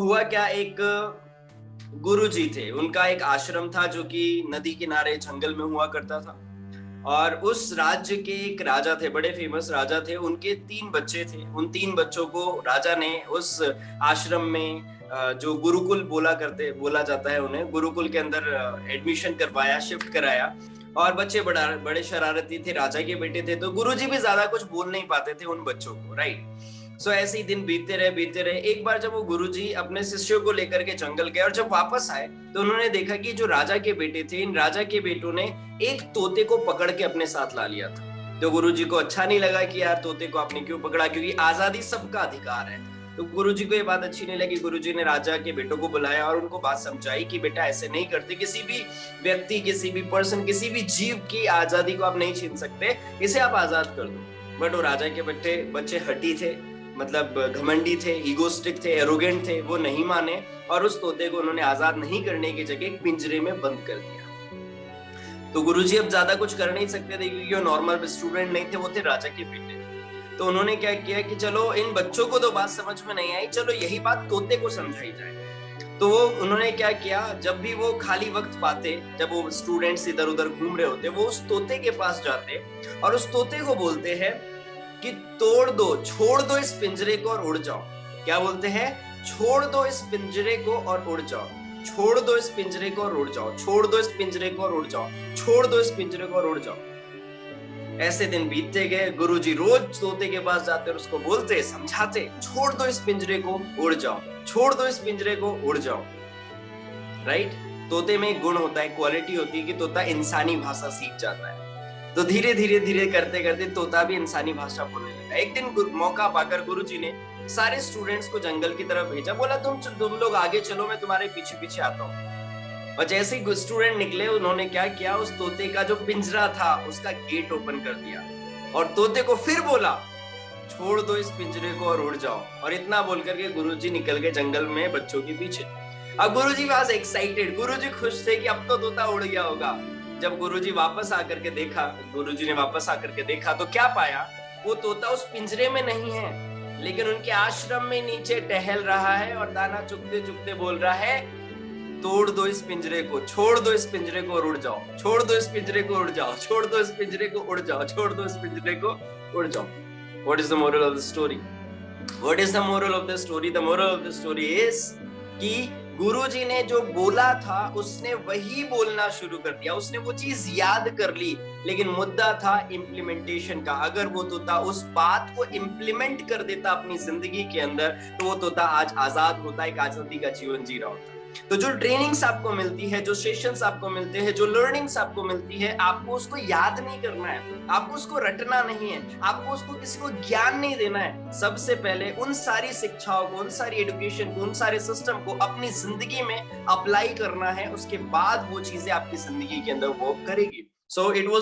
हुआ क्या, एक गुरुजी थे, उनका एक आश्रम था जो कि नदी किनारे जंगल में हुआ करता था। और उस राज्य के एक राजा थे, बड़े फेमस राजा थे, उनके 3 बच्चे थे। उन 3 बच्चों को राजा ने उस आश्रम में जो गुरुकुल बोला जाता है, उन्हें गुरुकुल के अंदर एडमिशन करवाया, शिफ्ट कराया। और बच्चे बड़े शरारती थे, राजा के बेटे थे, तो गुरुजी भी ज्यादा कुछ बोल नहीं पाते थे उन बच्चों को, राइट। सो ऐसे ही दिन बीतते रहे। एक बार जब वो गुरुजी अपने शिष्यों को लेकर के जंगल गए और जब वापस आए तो उन्होंने देखा कि जो राजा के बेटे थे, इन राजा के बेटों ने एक तोते को पकड़ के अपने साथ ला लिया था। तो गुरुजी को अच्छा नहीं लगा कि यार तोते को आपने क्यों पकड़ा, क्योंकि आजादी सबका अधिकार है। तो गुरुजी को ये बात अच्छी नहीं लगी। गुरुजी ने राजा के बेटों को बुलाया और उनको बात समझाई कि बेटा ऐसे नहीं करते, किसी भी व्यक्ति, किसी भी पर्सन, किसी भी जीव की आजादी को आप नहीं छीन सकते, इसे आप आजाद कर दो। बट वो राजा के बच्चे हठी थे, मतलब घमंडी थे, ईगोस्टिक थे, एरोगेंट थे, वो नहीं माने और उस तोते को उन्होंने आजाद नहीं करने की जगह एक पिंजरे में बंद कर दिया। तो गुरुजी अब ज्यादा कुछ कर नहीं सकते थे क्योंकि वो नॉर्मल स्टूडेंट नहीं थे, वो थे राजा के बेटे। तो उन्होंने क्या किया कि चलो इन बच्चों को तो बात समझ में नहीं आई, चलो यही बात तोते को समझाई जाए। तो वो उन्होंने क्या किया, जब भी वो खाली वक्त पाते, जब वो स्टूडेंट्स इधर उधर घूम रहे होते, वो उस तोते के पास जाते और उस तोते को बोलते हैं कि तोड़ दो, छोड़ दो इस पिंजरे को और उड़ जाओ। क्या बोलते हैं? छोड़ दो इस पिंजरे को और उड़ जाओ, छोड़ दो इस पिंजरे को और उड़ जाओ, छोड़ दो इस पिंजरे को और उड़ जाओ, छोड़ दो इस पिंजरे को और उड़ जाओ। ऐसे दिन बीतते गए। गुरुजी रोज तोते के पास जाते और उसको बोलते, समझाते, छोड़ दो इस पिंजरे को, उड़ जाओ, छोड़ दो इस पिंजरे को, उड़ जाओ, राइट। तोते में एक गुण होता है, क्वालिटी होती है कि तोता इंसानी भाषा सीख जाता है। तो धीरे धीरे करते करते तोता भी इंसानी भाषा बोलने लगा। एक दिन मौका पाकर गुरुजी ने सारे स्टूडेंट्स को जंगल की तरफ भेजा, बोला तुम लोग आगे चलो, मैं तुम्हारे पीछे पीछे आता हूँ। और जैसे ही स्टूडेंट निकले, उन्होंने क्या किया, उस तोते का जो पिंजरा था उसका गेट ओपन कर दिया और तोते को फिर बोला, छोड़ दो इस पिंजरे को और उड़ जाओ। और इतना बोल करके गुरुजी निकल गए जंगल में बच्चों के पीछे। अब गुरुजी वाज एक्साइटेड, गुरुजी खुश थे कि अब तो तोता उड़ गया होगा। जब गुरुजी ने वापस आकर के देखा तो क्या पाया, वो तोता उस पिंजरे में नहीं है, लेकिन उनके आश्रम में नीचे टहल रहा है और दाना चुगते चुगते बोल रहा है, तोड़ दो इस पिंजरे को, छोड़ दो इस पिंजरे को और उड़ जाओ, छोड़ दो इस पिंजरे को उड़ जाओ, छोड़ दो इस पिंजरे को उड़ जाओ, छोड़ दो इस पिंजरे को उड़ जाओ। What is the moral of the story? What is the moral of the story? The moral of the story is कि गुरुजी ने जो बोला था उसने वही बोलना शुरू कर दिया, उसने वो चीज याद कर ली, लेकिन मुद्दा था इम्प्लीमेंटेशन का। अगर वो तोता उस बात को इम्प्लीमेंट कर देता अपनी जिंदगी के अंदर, तो वो तोता आज आजाद होता, एक आजादी का जीवन जी रहा होता। तो जो ट्रेनिंग्स आपको मिलती है, जो सेशंस आपको मिलते हैं, जो लर्निंग्स आपको मिलती है, आपको उसको याद नहीं करना है, आपको उसको रटना नहीं है, आपको उसको किसी को ज्ञान नहीं देना है। सबसे पहले उन सारी शिक्षाओं को, उन सारी एजुकेशन को, उन सारे सिस्टम को अपनी जिंदगी में अप्लाई करना है। उसके बाद वो चीजें आपकी जिंदगी के अंदर वर्क करेगी। So it was